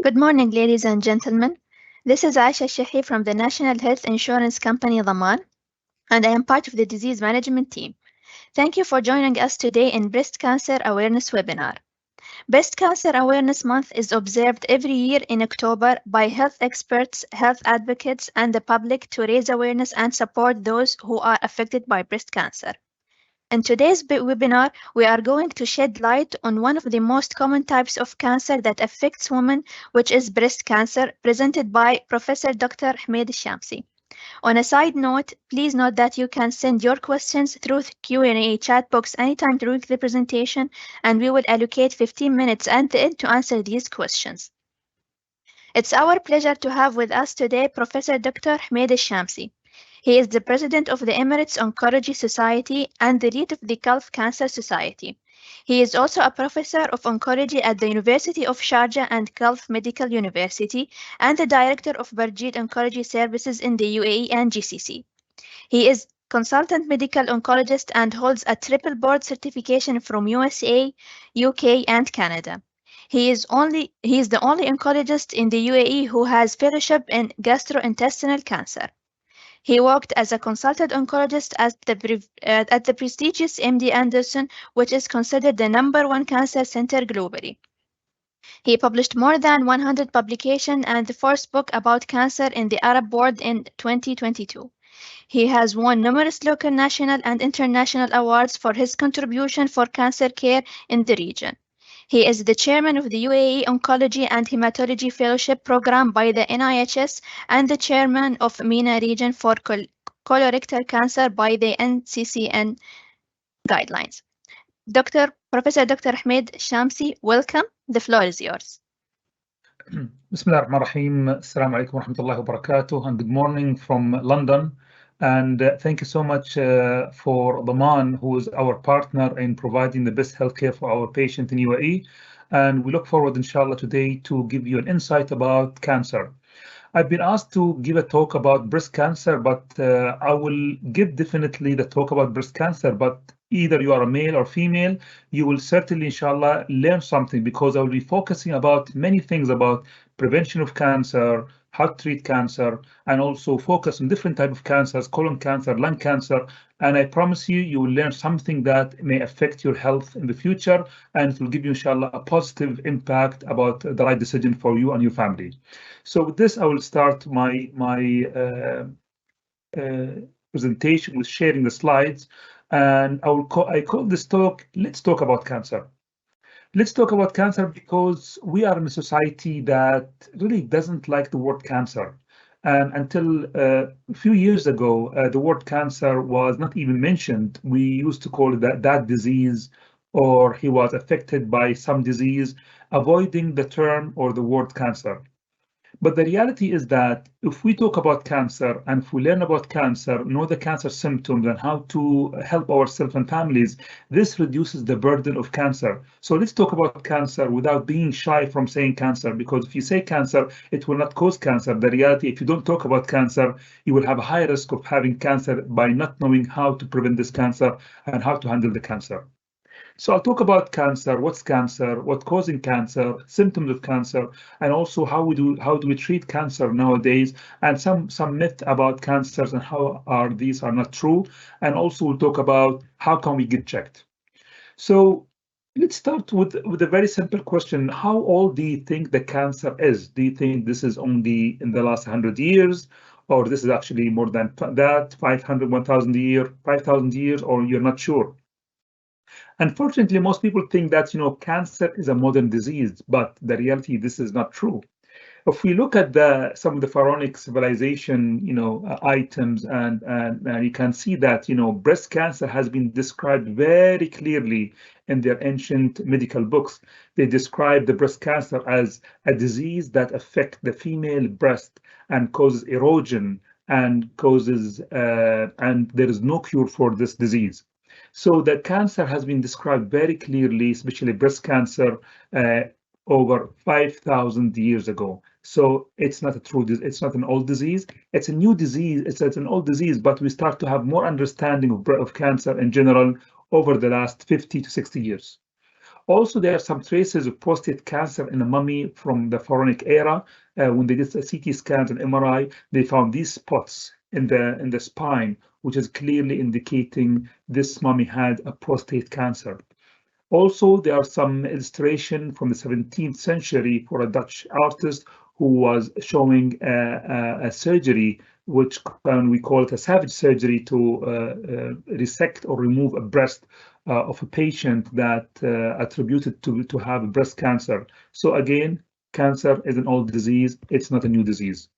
Good morning, ladies and gentlemen. This is Aisha Shehi from the National Health Insurance Company Daman, and I am part of the disease management team. Thank you for joining us today in Breast Cancer Awareness Webinar. Breast Cancer Awareness Month is observed every year in October by health experts, health advocates, and the public to raise awareness and support those who are affected by breast cancer. In today's webinar, we are going to shed light on one of the most common types of cancer that affects women, which is breast cancer, presented by Professor Dr. Humaid Shamsi. On a side note, please note that you can send your questions through the Q&A chat box anytime during the presentation, and we will allocate 15 minutes at the end to answer these questions. It's our pleasure to have with us today Professor Dr. Humaid Shamsi. He is the president of the Emirates Oncology Society and the lead of the Gulf Cancer Society. He is also a professor of oncology at the University of Sharjah and Gulf Medical University and the director of Burjeel Oncology Services in the UAE and GCC. He is consultant medical oncologist and holds a triple board certification from USA, UK, and Canada. He is the only oncologist in the UAE who has fellowship in gastrointestinal cancer. He worked as a consultant oncologist at the prestigious MD Anderson, which is considered the #1 cancer center globally. He published more than 100 publications and the first book about cancer in the Arab world in 2022. He has won numerous local, national, and international awards for his contribution for cancer care in the region. He is the chairman of the UAE Oncology and Hematology Fellowship Program by the NIHS and the chairman of MENA region for colorectal cancer by the NCCN guidelines. Professor Dr. Humaid Shamsi, welcome. The floor is yours. Bismillah ar-Rahman ar-Rahim. Assalamu alaikum wa rahmatullahi wa barakatuh, and good morning from London. And thank you so much for Daman, who is our partner in providing the best healthcare for our patient in UAE. And we look forward, inshallah, today to give you an insight about cancer. I've been asked to give a talk about breast cancer, but I will give definitely the talk about breast cancer. But either you are a male or female, you will certainly, inshallah, learn something, because I will be focusing about many things about prevention of cancer, how to treat cancer, and also focus on different types of cancers, colon cancer, lung cancer. And I promise you, you will learn something that may affect your health in the future, and it will give you, inshallah, a positive impact about the right decision for you and your family. So with this, I will start my presentation with sharing the slides. And I call this talk, Let's Talk About Cancer. Let's talk about cancer because we are in a society that really doesn't like the word cancer. And until a few years ago, the word cancer was not even mentioned. We used to call it that disease, or he was affected by some disease, avoiding the term or the word cancer. But the reality is that if we talk about cancer and if we learn about cancer, know the cancer symptoms and how to help ourselves and families, this reduces the burden of cancer. So let's talk about cancer without being shy from saying cancer, because if you say cancer, it will not cause cancer. The reality, if you don't talk about cancer, you will have a high risk of having cancer by not knowing how to prevent this cancer and how to handle the cancer. So I'll talk about cancer, what's cancer, what's causing cancer, symptoms of cancer, and also how do we treat cancer nowadays, and some myth about cancers and how these are not true. And also we'll talk about how can we get checked. So let's start with a very simple question. How old do you think the cancer is? Do you think this is only in the last 100 years? Or this is actually more than that, 500, 1,000 years, 5,000 years, or you're not sure? Unfortunately, most people think that, cancer is a modern disease, but the reality, this is not true. If we look at some of the pharaonic civilization, items, and you can see that, breast cancer has been described very clearly in their ancient medical books. They describe the breast cancer as a disease that affects the female breast and causes erosion and and there is no cure for this disease. So the cancer has been described very clearly, especially breast cancer, over 5,000 years ago. So it's not it's not an old disease. It's a new disease. It's an old disease, but we start to have more understanding of cancer in general over the last 50 to 60 years. Also, there are some traces of prostate cancer in a mummy from the pharaonic era. When they did the CT scans and MRI, they found these spots in the spine, which is clearly indicating this mummy had a prostate cancer. Also, there are some illustration from the 17th century for a Dutch artist who was showing a surgery, which we call it a savage surgery, to resect or remove a breast of a patient that attributed to have breast cancer. So again, cancer is an old disease. It's not a new disease.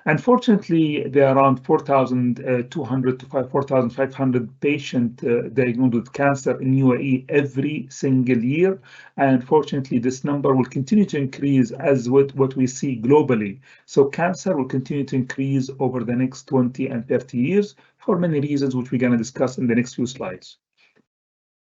Unfortunately, there are around 4,200 to 4,500 patients diagnosed with cancer in UAE every single year. And unfortunately, this number will continue to increase as with what we see globally. So cancer will continue to increase over the next 20 and 30 years for many reasons, which we're going to discuss in the next few slides.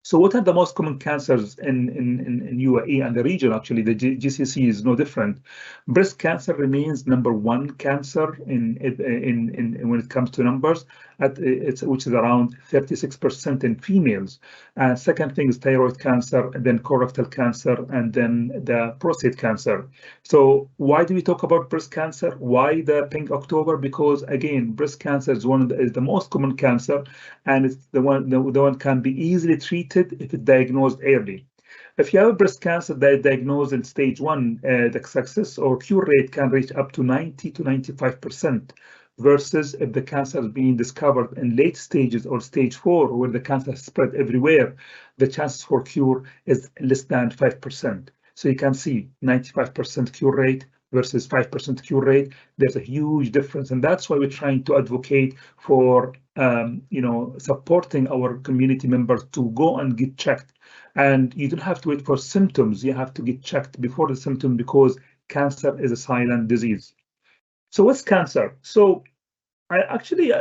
So what are the most common cancers in UAE and the region? Actually, the GCC is no different. Breast cancer remains number one cancer in when it comes to numbers, which is around 36% in females. Second thing is thyroid cancer, and then colorectal cancer, and then the prostate cancer. So why do we talk about breast cancer? Why the Pink October? Because again, breast cancer is is the most common cancer, and it's the one can be easily treated if it's diagnosed early. If you have a breast cancer that is diagnosed in stage 1, the success or cure rate can reach up to 90 to 95%, versus if the cancer is being discovered in late stages or stage 4, where the cancer is spread everywhere, the chances for cure is less than 5%. So you can see 95% cure rate versus 5% cure rate. There's a huge difference, and that's why we're trying to advocate for supporting our community members to go and get checked. And you don't have to wait for symptoms. You have to get checked before the symptom, because cancer is a silent disease. So what's cancer? So I actually,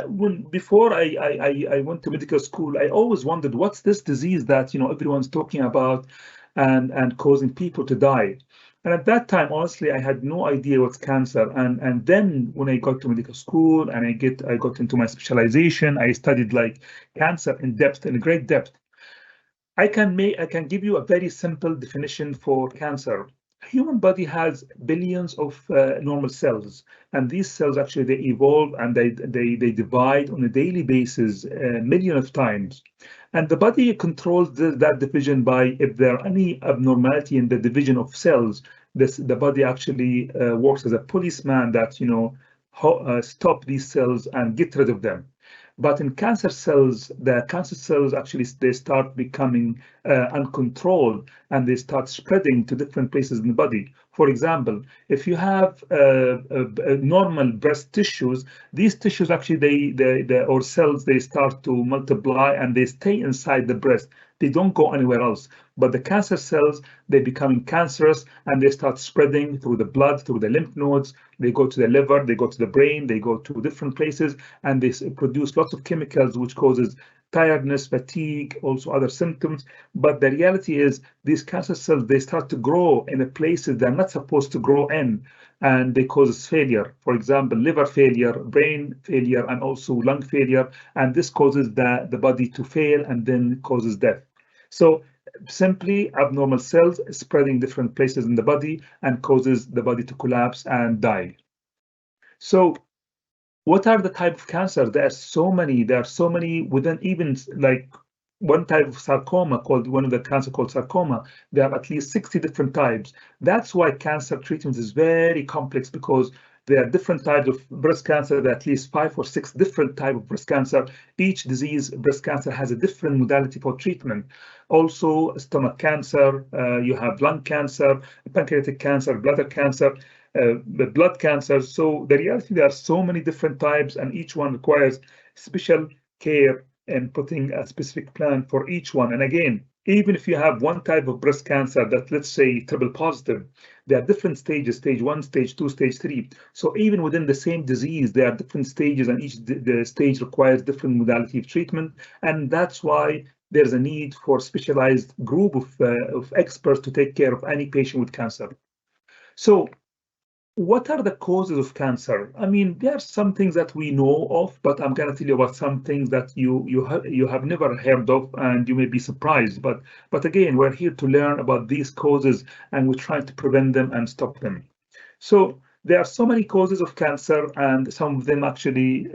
before I went to medical school, I always wondered, what's this disease that everyone's talking about and causing people to die? And at that time, honestly, I had no idea what's cancer. And then when I got to medical school and I got into my specialization, I studied like cancer in depth, in great depth. I can give you a very simple definition for cancer. Human body has billions of normal cells, and these cells actually they evolve and they divide on a daily basis millions of times. And the body controls that division by, if there are any abnormality in the division of cells, the body actually works as a policeman that stop these cells and get rid of them. But in cancer cells, the cancer cells actually they start becoming uncontrolled, and they start spreading to different places in the body. For example, if you have normal breast tissues, these tissues actually or cells they start to multiply and they stay inside the breast. They don't go anywhere else. But the cancer cells, they becoming cancerous and they start spreading through the blood, through the lymph nodes. They go to the liver, they go to the brain, they go to different places, and they produce lots of chemicals which causes tiredness, fatigue, also other symptoms. But the reality is these cancer cells, they start to grow in the places they're not supposed to grow in, and they cause failure. For example, liver failure, brain failure, and also lung failure. And this causes the body to fail and then causes death. So simply abnormal cells spreading different places in the body and causes the body to collapse and die. So what are the type of cancers? There are so many. There are so many within even like one type of sarcoma one of the cancer called sarcoma. There are at least 60 different types. That's why cancer treatment is very complex, because there are different types of breast cancer. There are at least 5 or 6 different types of breast cancer. Each disease, breast cancer, has a different modality for treatment. Also, stomach cancer, you have lung cancer, pancreatic cancer, bladder cancer, the blood cancer. So the reality, there are so many different types, and each one requires special care and putting a specific plan for each one. And again, even if you have one type of breast cancer that, let's say, triple positive, there are different stages: stage 1, stage 2, stage 3. So even within the same disease, there are different stages, and each the stage requires different modality of treatment. And that's why there's a need for specialized group of experts to take care of any patient with cancer. So what are the causes of cancer? I mean, there are some things that we know of, but I'm going to tell you about some things that you have never heard of, and you may be surprised. But again, we're here to learn about these causes, and we're trying to prevent them and stop them. So there are so many causes of cancer, and some of them actually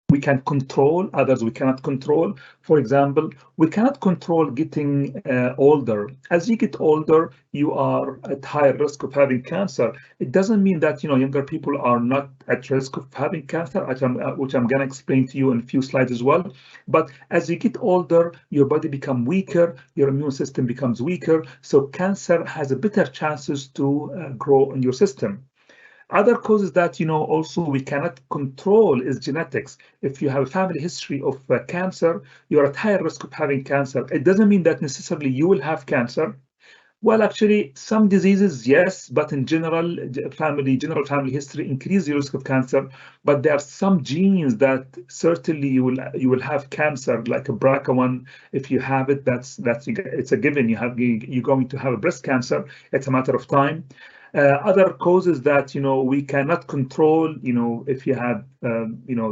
we can control, others we cannot control. For example, we cannot control getting older. As you get older, you are at higher risk of having cancer. It doesn't mean that younger people are not at risk of having cancer, which I'm going to explain to you in a few slides as well. But as you get older, your body becomes weaker, your immune system becomes weaker, so cancer has a better chances to grow in your system. Other causes that also we cannot control is genetics. If you have a family history of cancer, you're at higher risk of having cancer. It doesn't mean that necessarily you will have cancer. Well, actually, some diseases, yes, but in general, general family history increase the risk of cancer. But there are some genes that certainly you will have cancer, like a BRCA1. If you have it, it's a given. You're going to have a breast cancer. It's a matter of time. Other causes that we cannot control, if you have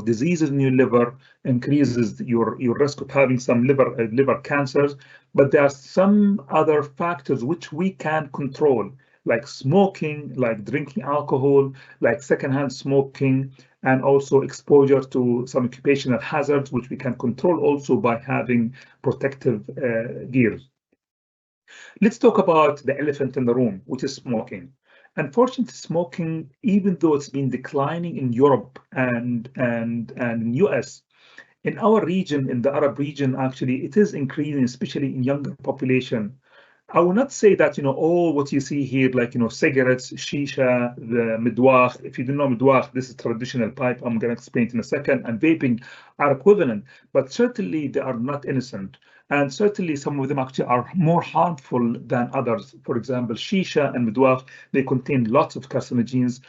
diseases in your liver, increases your risk of having some liver cancers. But there are some other factors which we can control, like smoking, like drinking alcohol, like secondhand smoking, and also exposure to some occupational hazards, which we can control also by having protective gear. Let's talk about the elephant in the room, which is smoking. Unfortunately, smoking, even though it's been declining in Europe and in US, in our region, in the Arab region, actually, it is increasing, especially in younger population. I will not say that, all what you see here, like, cigarettes, shisha, the midwakh. If you don't know midwakh, this is traditional pipe. I'm going to explain it in a second. And vaping are equivalent, but certainly they are not innocent. And certainly some of them actually are more harmful than others. For example, shisha and midwakh, they contain lots of carcinogens.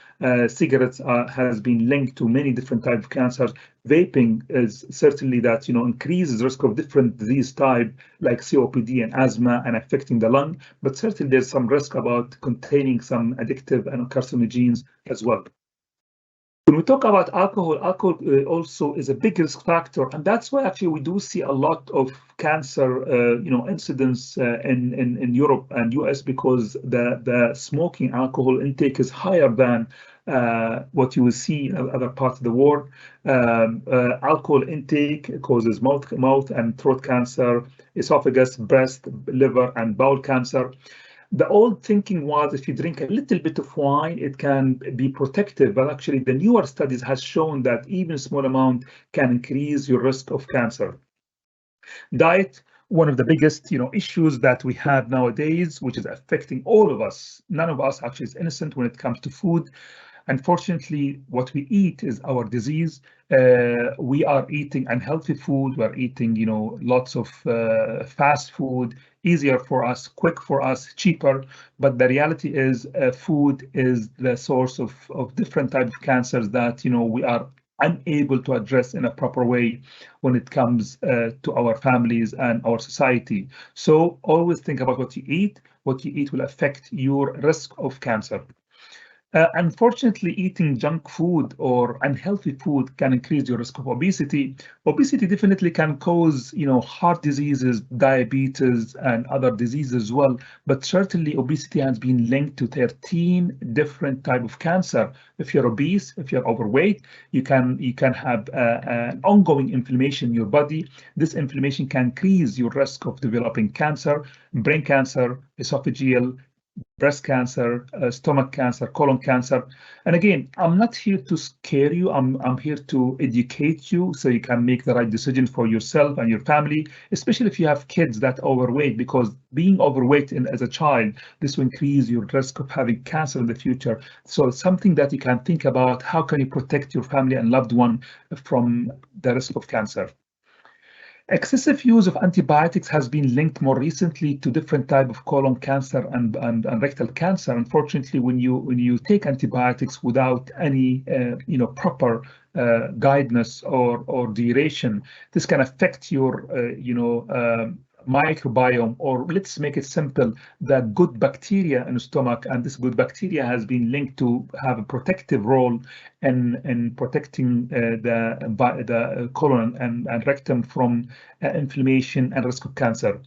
Cigarettes has been linked to many different types of cancers. Vaping is certainly that, increases risk of different disease type like COPD and asthma and affecting the lung, but certainly there's some risk about containing some addictive and carcinogens as well. When we talk about alcohol, alcohol also is a big risk factor, and that's why actually we do see a lot of cancer, incidents in Europe and US, because the smoking alcohol intake is higher than what you will see in other parts of the world. Alcohol intake causes mouth and throat cancer, esophagus, breast, liver, and bowel cancer. The old thinking was if you drink a little bit of wine, it can be protective, but actually the newer studies has shown that even a small amount can increase your risk of cancer. Diet, one of the biggest issues that we have nowadays, which is affecting all of us. None of us actually is innocent when it comes to food. Unfortunately, what we eat is our disease. We are eating unhealthy food. We're eating, lots of fast food, easier for us, quick for us, cheaper. But the reality is food is the source of different types of cancers that, we are unable to address in a proper way when it comes to our families and our society. So always think about what you eat. What you eat will affect your risk of cancer. Unfortunately, eating junk food or unhealthy food can increase your risk of obesity. Obesity definitely can cause, heart diseases, diabetes, and other diseases as well. But certainly, obesity has been linked to 13 different types of cancer. If you're obese, if you're overweight, you can have an ongoing inflammation in your body. This inflammation can increase your risk of developing cancer, brain cancer, esophageal, breast cancer, stomach cancer, colon cancer. And again, I'm not here to scare you. I'm here to educate you so you can make the right decision for yourself and your family, especially if you have kids that are overweight, because being overweight as a child, this will increase your risk of having cancer in the future. So it's something that you can think about. How can you protect your family and loved one from the risk of cancer? Excessive use of antibiotics has been linked more recently to different types of colon cancer and rectal cancer. Unfortunately, when you take antibiotics without any proper guidance or duration, this can affect your microbiome, or let's make it simple, the good bacteria in the stomach, and this good bacteria has been linked to have a protective role in protecting the colon and rectum from inflammation and risk of cancer.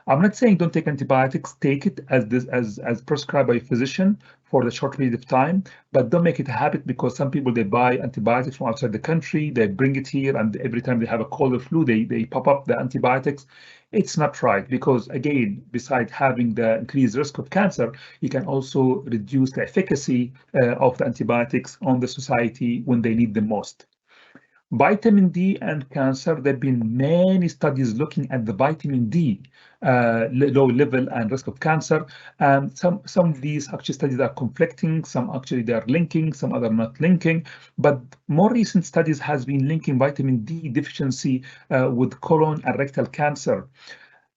I'm not saying don't take antibiotics. Take it as prescribed by a physician for the short period of time, but don't make it a habit, because some people, they buy antibiotics from outside the country, they bring it here, and every time they have a cold or flu, they pop up the antibiotics. It's not right, because again, besides having the increased risk of cancer, you can also reduce the efficacy of the antibiotics on the society when they need them most. Vitamin D and cancer, there have been many studies looking at the vitamin D low level and risk of cancer. And some of these actually studies are conflicting, some actually they are linking, some other not linking. But more recent studies has been linking vitamin D deficiency with colon and rectal cancer.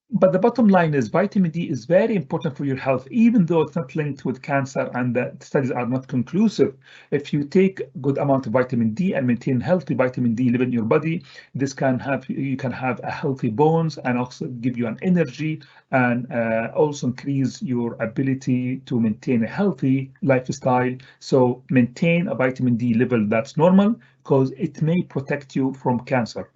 But the bottom line is vitamin D is very important for your health, even though it's not linked with cancer and the studies are not conclusive. If you take good amount of vitamin D and maintain healthy vitamin D level in your body, this can have you can have a healthy bones and also give you an energy and also increase your ability to maintain a healthy lifestyle. So maintain a vitamin D level that's normal, because it may protect you from cancer.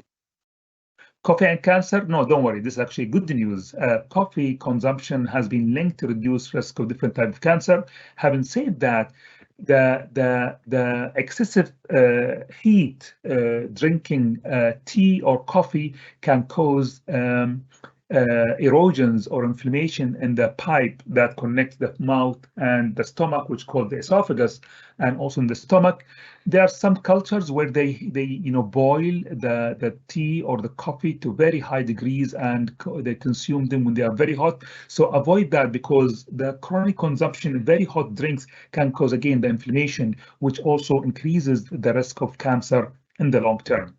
Coffee and cancer? No, don't worry. This is actually good news. Coffee consumption has been linked to reduce risk of different types of cancer. Having said that, the excessive heat drinking tea or coffee can cause erosions or inflammation in the pipe that connects the mouth and the stomach, which is called the esophagus, and also in the stomach. There are some cultures where they boil the tea or the coffee to very high degrees, and they consume them when they are very hot. So avoid that, because the chronic consumption of very hot drinks can cause, again, the inflammation, which also increases the risk of cancer in the long term.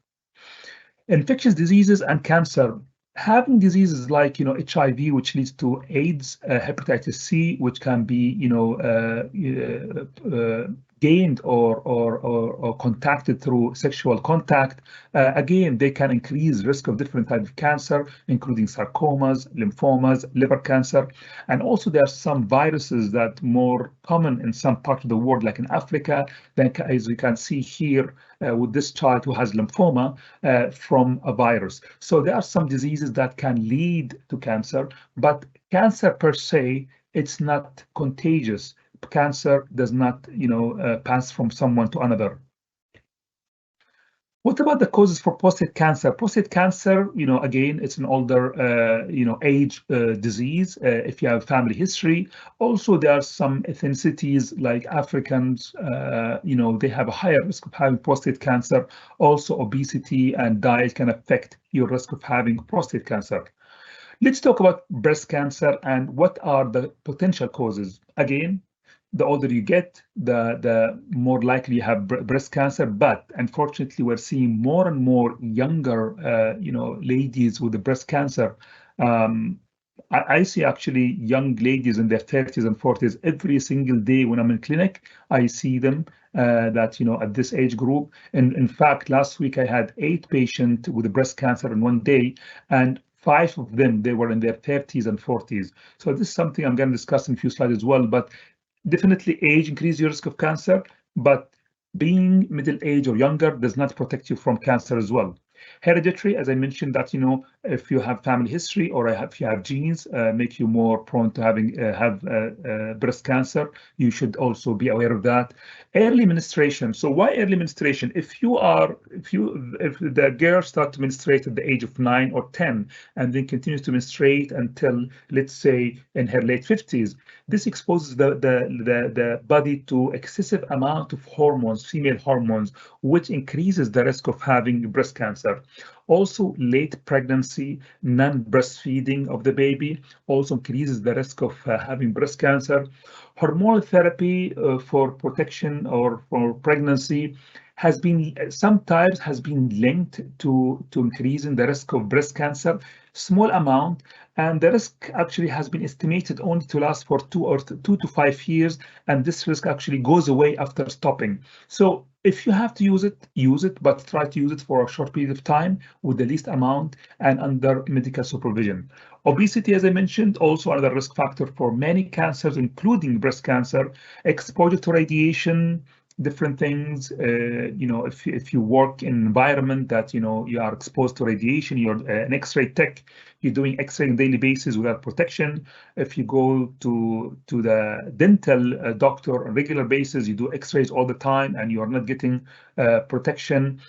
Infectious diseases and cancer. Having diseases like HIV, which leads to AIDS, hepatitis C, which can be gained or contacted through sexual contact. Again, they can increase risk of different types of cancer, including sarcomas, lymphomas, liver cancer. And also there are some viruses that more common in some parts of the world, like in Africa, as we can see here with this child who has lymphoma from a virus. So there are some diseases that can lead to cancer, but cancer per se, it's not contagious. Cancer does not, pass from someone to another. What about the causes for prostate cancer? Prostate cancer, again, it's an older, age disease. If you have family history, also there are some ethnicities like Africans, they have a higher risk of having prostate cancer. Also, obesity and diet can affect your risk of having prostate cancer. Let's talk about breast cancer and what are the potential causes. Again, the older you get, the more likely you have breast cancer. But unfortunately, we're seeing more and more younger, ladies with the breast cancer. I see actually young ladies in their 30s and 40s every single day when I'm in clinic. I see them that, at this age group. And in fact, last week I had 8 patients with breast cancer in one day, and 5 of them, they were in their 30s and 40s. So this is something I'm going to discuss in a few slides as well. But definitely age increases your risk of cancer, but being middle age or younger does not protect you from cancer as well. Hereditary, as I mentioned, that if you have family history or if you have genes make you more prone to having breast cancer, you should also be aware of that. Early menstruation. So why early menstruation? If the girl starts to menstruate at the age of 9 or 10 and then continues to menstruate until, let's say, in her late 50s, this exposes the body to excessive amount of hormones, female hormones, which increases the risk of having breast cancer. Also, late pregnancy, non-breastfeeding of the baby also increases the risk of having breast cancer. Hormonal therapy for protection or for pregnancy has been sometimes has been linked to increasing the risk of breast cancer, small amount, and the risk actually has been estimated only to last for 2 to 5 years, and this risk actually goes away after stopping. So if you have to use it, but try to use it for a short period of time with the least amount and under medical supervision. Obesity, as I mentioned, also another risk factor for many cancers, including breast cancer. Exposure to radiation, different things. If you work in an environment that you are exposed to radiation, you're an X-ray tech, you're doing X-ray on a daily basis without protection. If you go to the dental doctor on a regular basis, you do X-rays all the time and you are not getting protection.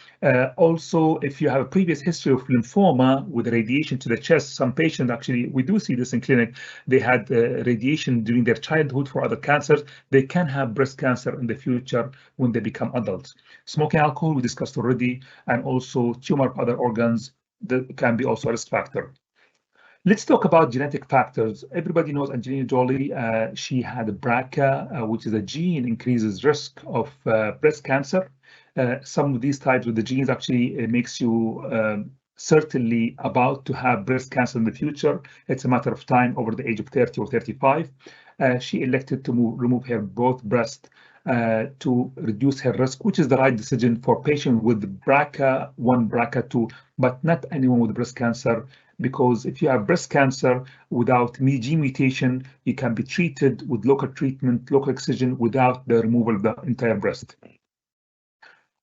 Also, if you have a previous history of lymphoma with radiation to the chest, some patients actually, we do see this in clinic, they had radiation during their childhood for other cancers. They can have breast cancer in the future when they become adults. Smoking alcohol, we discussed already, and also tumor of other organs that can be also a risk factor. Let's talk about genetic factors. Everybody knows Angelina Jolie. She had BRCA, which is a gene increases risk of breast cancer. Some of these types of the genes actually makes you certainly about to have breast cancer in the future. It's a matter of time over the age of 30 or 35. She elected to remove her both breasts to reduce her risk, which is the right decision for patients with BRCA1, BRCA2, but not anyone with breast cancer, because if you have breast cancer without gene mutation, you can be treated with local treatment, local excision, without the removal of the entire breast.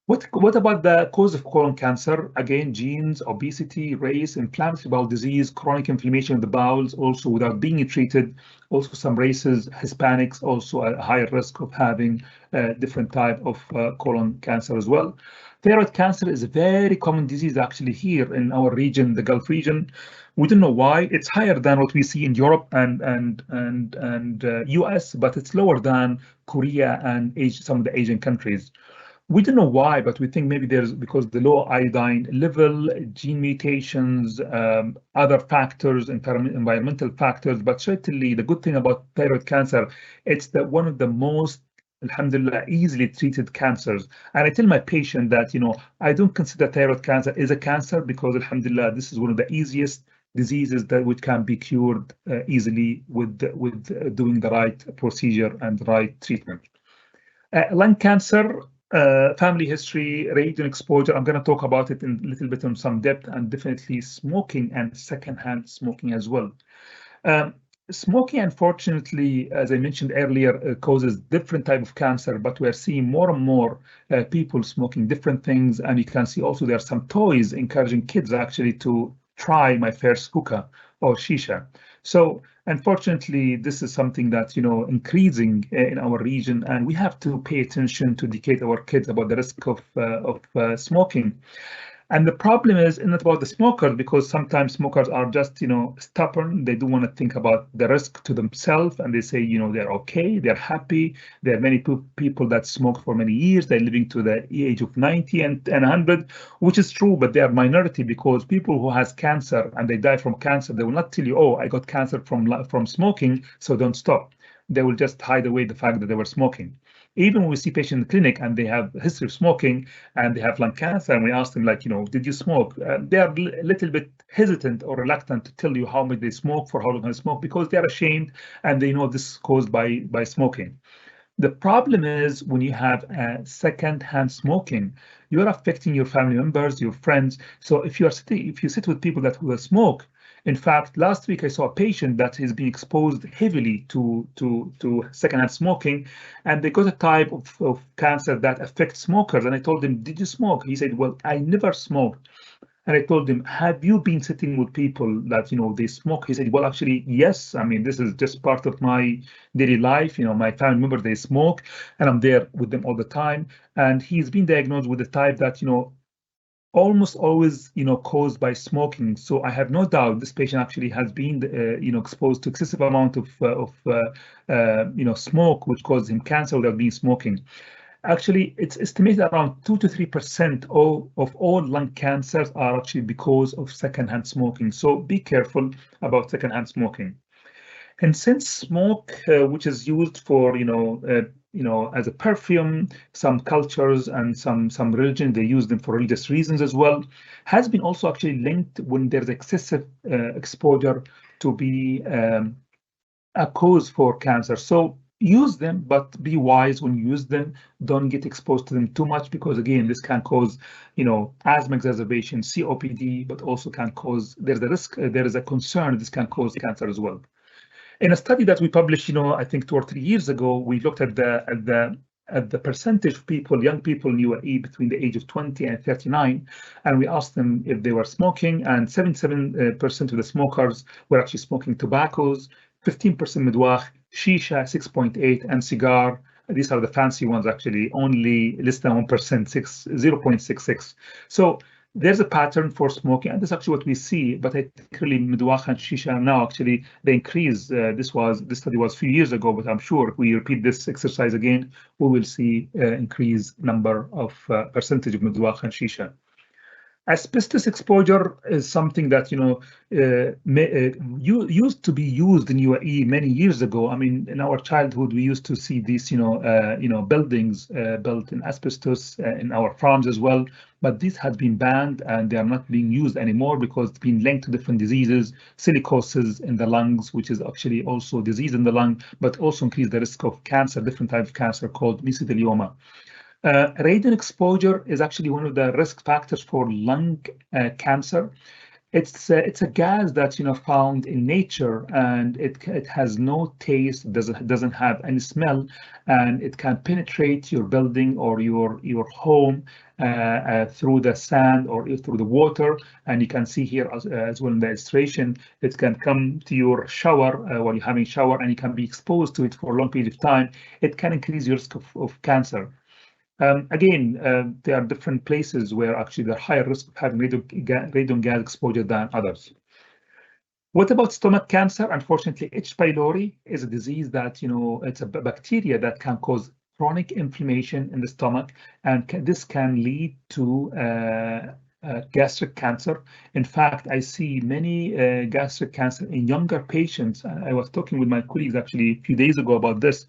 What about the cause of colon cancer? Again, genes, obesity, race, inflammatory bowel disease, chronic inflammation of the bowels, also without being treated. Also, some races, Hispanics, also a higher risk of having different type of colon cancer as well. Thyroid cancer is a very common disease actually here in our region, the Gulf region. We don't know why. It's higher than what we see in Europe and US, but it's lower than Korea and some of the Asian countries. We don't know why, but we think maybe there's because the low iodine level, gene mutations, other factors, environmental factors. But certainly the good thing about thyroid cancer, it's one of the most, alhamdulillah, easily treated cancers. And I tell my patient that, I don't consider thyroid cancer as a cancer because, alhamdulillah, this is one of the easiest diseases that which can be cured easily with doing the right procedure and the right treatment. Lung cancer, family history, radiation exposure. I'm going to talk about it in a little bit in some depth, and definitely smoking and secondhand smoking as well. Smoking, unfortunately, as I mentioned earlier, causes different type of cancer, but we're seeing more and more people smoking different things. And you can see also there are some toys encouraging kids actually to try my first hookah or shisha. So unfortunately, this is something that's increasing in our region, and we have to pay attention to educate our kids about the risk of smoking. And the problem is not about the smokers, because sometimes smokers are just, stubborn. They don't want to think about the risk to themselves, and they say, they're okay, they're happy. There are many people that smoke for many years. They're living to the age of 90 and 100, which is true, but they are minority, because people who has cancer and they die from cancer, they will not tell you, oh, I got cancer from smoking, so don't stop. They will just hide away the fact that they were smoking. Even when we see patients in the clinic and they have a history of smoking and they have lung cancer, and we ask them, like, did you smoke? They are a little bit hesitant or reluctant to tell you how much they smoke, for how long they smoke, because they are ashamed and they know this is caused by smoking. The problem is when you have second-hand smoking, you are affecting your family members, your friends. So if you sit with people that will smoke, in fact, last week I saw a patient that has been exposed heavily to secondhand smoking, and they got a type of cancer that affects smokers. And I told him, did you smoke? He said, well, I never smoked. And I told him, have you been sitting with people that, they smoke? He said, well, actually, yes. I mean, this is just part of my daily life. My family members, they smoke, and I'm there with them all the time. And he's been diagnosed with a type that, almost always, caused by smoking. So I have no doubt this patient actually has been, exposed to excessive amount of smoke, which caused him cancer without being smoking. Actually, it's estimated around 2 to 3% of all lung cancers are actually because of secondhand smoking. So be careful about secondhand smoking. And since smoke, which is used for, as a perfume. Some cultures and some religion, they use them for religious reasons as well. Has been also actually linked when there's excessive exposure to be a cause for cancer. So use them, but be wise when you use them. Don't get exposed to them too much, because again, this can cause, asthma exacerbation, COPD, but also can cause, there's a risk, there is a concern this can cause cancer as well. In a study that we published, I think 2 or 3 years ago, we looked at the percentage of people, young people in UAE between the age of 20 and 39, and we asked them if they were smoking, and 77% of the smokers were actually smoking tobaccos, 15% midwah, shisha 6.8, and cigar. These are the fancy ones actually, only less than 1%, 0.66. So there's a pattern for smoking, and that's actually what we see. But I think really midwah and shisha now actually the increase. This study was a few years ago, but I'm sure if we repeat this exercise again, we will see increased number of percentage of midwah and shisha. Asbestos exposure is something that used to be used in UAE many years ago. I mean, in our childhood, we used to see these buildings built in asbestos in our farms as well. But this has been banned, and they are not being used anymore because it's been linked to different diseases, silicosis in the lungs, which is actually also disease in the lung, but also increase the risk of cancer, different type of cancer called mesothelioma. Radon exposure is actually one of the risk factors for lung cancer. It's a gas that's found in nature, and it has no taste, doesn't have any smell, and it can penetrate your building or your home through the sand or through the water. And you can see here as well in the illustration, it can come to your shower while you're having a shower, and you can be exposed to it for a long period of time. It can increase your risk of cancer. Again, there are different places where actually they're higher risk of having radon gas exposure than others. What about stomach cancer? Unfortunately, H. pylori is a disease that, it's a bacteria that can cause chronic inflammation in the stomach, and this can lead to gastric cancer. In fact, I see many gastric cancer in younger patients. I was talking with my colleagues actually a few days ago about this.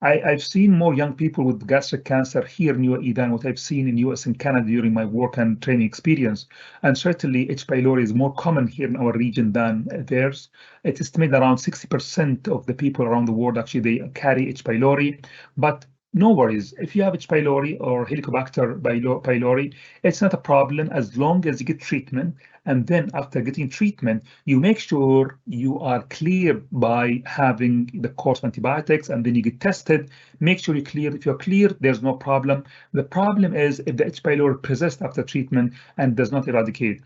I've seen more young people with gastric cancer here in UAE than what I've seen in US and Canada during my work and training experience. And certainly H. pylori is more common here in our region than theirs. It's estimated around 60% of the people around the world actually they carry H. pylori. But no worries, if you have H. pylori or Helicobacter pylori, it's not a problem as long as you get treatment. And then after getting treatment, you make sure you are clear by having the course of antibiotics, and then you get tested. Make sure you're clear. If you're clear, there's no problem. The problem is if the H. pylori persists after treatment and does not eradicate.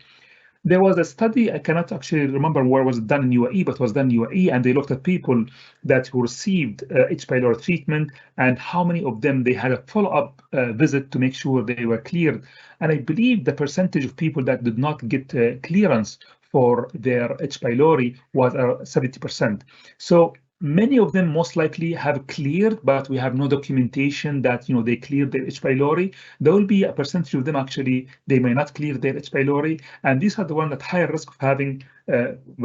There was a study, I cannot actually remember where it was done in UAE, but it was done in UAE, and they looked at people that who received H. pylori treatment and how many of them they had a follow-up visit to make sure they were cleared. And I believe the percentage of people that did not get clearance for their H. pylori was 70%. So many of them most likely have cleared, but we have no documentation that they cleared their H. pylori. There will be a percentage of them actually they may not clear their H. pylori, and these are the ones at higher risk of having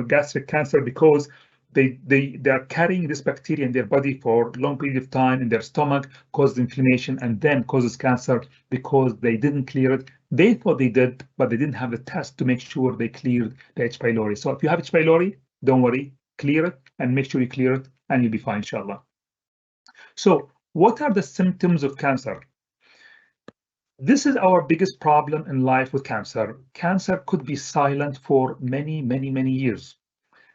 gastric cancer because they are carrying this bacteria in their body for a long period of time in their stomach, causes inflammation, and then causes cancer because they didn't clear it. They thought they did, but they didn't have the test to make sure they cleared the H. pylori. So if you have H. pylori, don't worry, clear it and make sure you clear it, and you'll be fine, inshallah. So what are the symptoms of cancer? This is our biggest problem in life with cancer. Cancer could be silent for many, many, many years.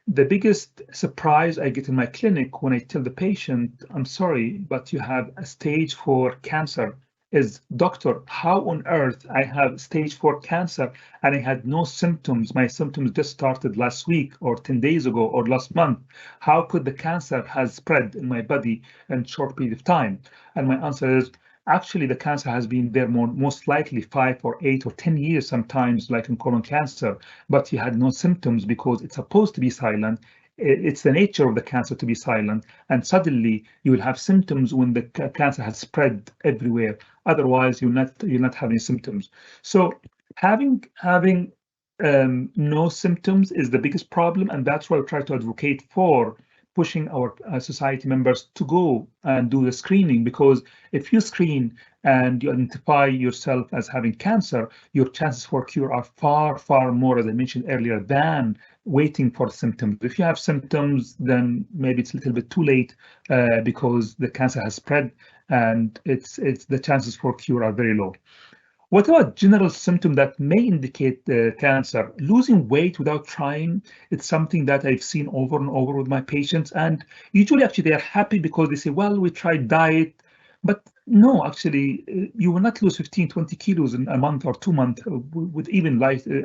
The biggest surprise I get in my clinic when I tell the patient, I'm sorry, but you have a stage 4 cancer, is, doctor, how on earth I have stage 4 cancer and I had no symptoms? My symptoms just started last week or 10 days ago or last month. How could the cancer has spread in my body in a short period of time? And my answer is, actually, the cancer has been there most likely 5 or 8 or 10 years sometimes, like in colon cancer, but you had no symptoms because it's supposed to be silent. It's the nature of the cancer to be silent, and suddenly you will have symptoms when the cancer has spread everywhere. Otherwise, you're not having symptoms. So having no symptoms is the biggest problem, and that's why I try to advocate for pushing our society members to go and do the screening, because if you screen and you identify yourself as having cancer, your chances for cure are far, far more, as I mentioned earlier, than waiting for symptoms. If you have symptoms, then maybe it's a little bit too late because the cancer has spread, and it's the chances for cure are very low. What about general symptom that may indicate cancer? Losing weight without trying, it's something that I've seen over and over with my patients. And usually, actually, they are happy because they say, well, we tried diet. But no, actually, you will not lose 15, 20 kilos in a month or 2 months with even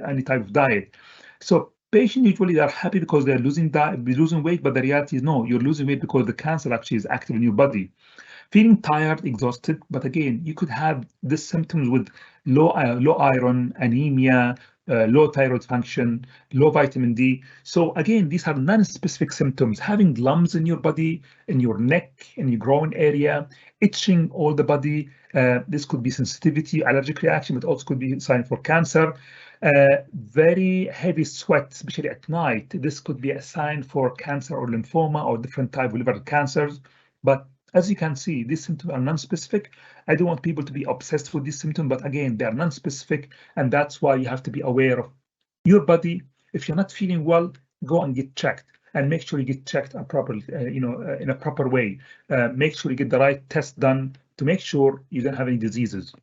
any type of diet. So patients usually are happy because they're losing weight, but the reality is no, you're losing weight because the cancer actually is active in your body. Feeling tired, exhausted, but again, you could have these symptoms with low iron, anemia, low thyroid function, low vitamin D. So again, these are non-specific symptoms. Having lumps in your body, in your neck, in your groin area, itching all the body. This could be sensitivity, allergic reaction, but also could be a sign for cancer. Very heavy sweat, especially at night. This could be a sign for cancer or lymphoma or different type of liver cancers. But as you can see, these symptoms are non-specific. I don't want people to be obsessed with these symptoms, but again, they are non-specific, and that's why you have to be aware of your body. If you're not feeling well, go and get checked, and make sure you get checked properly, in a proper way. Make sure you get the right test done to make sure you don't have any diseases.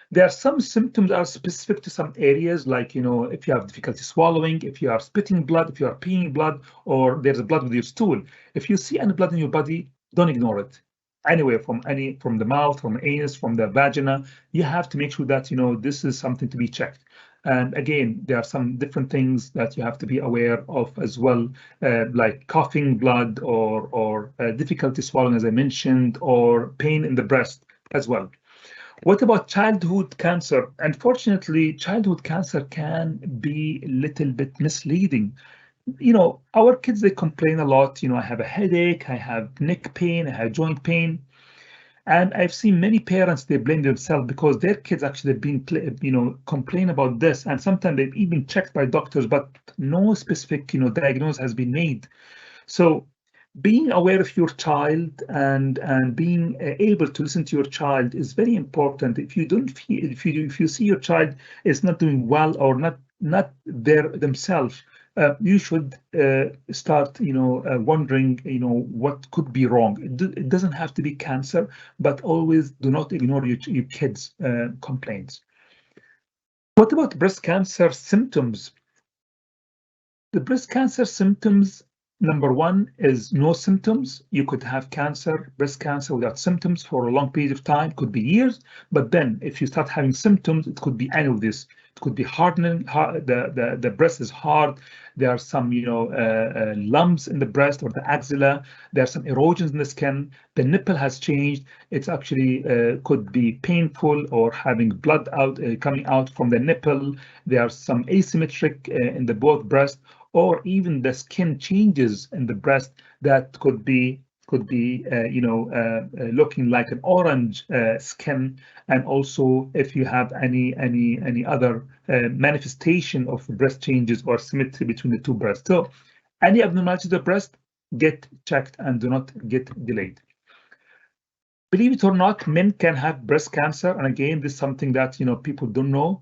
There are some symptoms that are specific to some areas, like, if you have difficulty swallowing, if you are spitting blood, if you are peeing blood, or there's blood with your stool. If you see any blood in your body, don't ignore it. Anywhere from the mouth, from the anus, from the vagina, you have to make sure that this is something to be checked. And again, there are some different things that you have to be aware of as well, like coughing blood or difficulty swallowing, as I mentioned, or pain in the breast as well. What about childhood cancer? Unfortunately, childhood cancer can be a little bit misleading. Our kids, they complain a lot. I have a headache, I have neck pain, I have joint pain. And I've seen many parents, they blame themselves because their kids actually have been, complain about this. And sometimes they've even checked by doctors, but no specific, diagnosis has been made. So being aware of your child and being able to listen to your child is very important. If you don't feel, if you see your child is not doing well or not there themselves, you should start wondering what could be wrong. It doesn't have to be cancer, but always do not ignore your kids' complaints. What about breast cancer symptoms? The breast cancer symptoms, number one is no symptoms. You could have breast cancer without symptoms for a long period of time, could be years. But then if you start having symptoms, it could be any of this. It could be hardening, the breast is hard. There are some, lumps in the breast or the axilla. There are some erosions in the skin. The nipple has changed. It's actually could be painful or having blood coming out from the nipple. There are some asymmetric in the both breast, or even the skin changes in the breast that could be looking like an orange skin. And also if you have any other manifestation of breast changes or symmetry between the two breasts. So any abnormality of the breast, get checked and do not get delayed. Believe it or not, men can have breast cancer, and again, this is something that people don't know.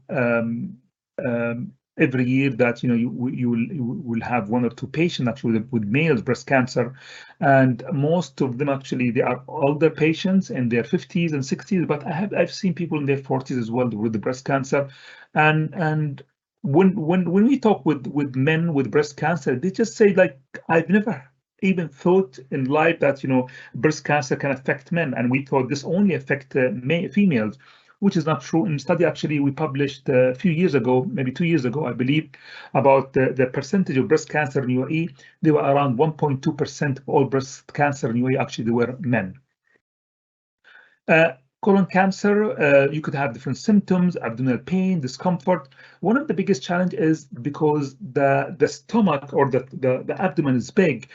Every year that you will have 1 or 2 patients actually with male breast cancer, and most of them actually they are older patients in their 50s and 60s. But I've seen people in their 40s as well with the breast cancer, and when we talk with men with breast cancer, they just say like, I've never even thought in life that breast cancer can affect men, and we thought this only affect females, which is not true. In a study actually we published a few years ago, maybe 2 years ago, I believe, about the percentage of breast cancer in UAE. They were around 1.2% of all breast cancer in UAE, actually they were men. Colon cancer, you could have different symptoms, abdominal pain, discomfort. One of the biggest challenges is because the stomach or the abdomen is big.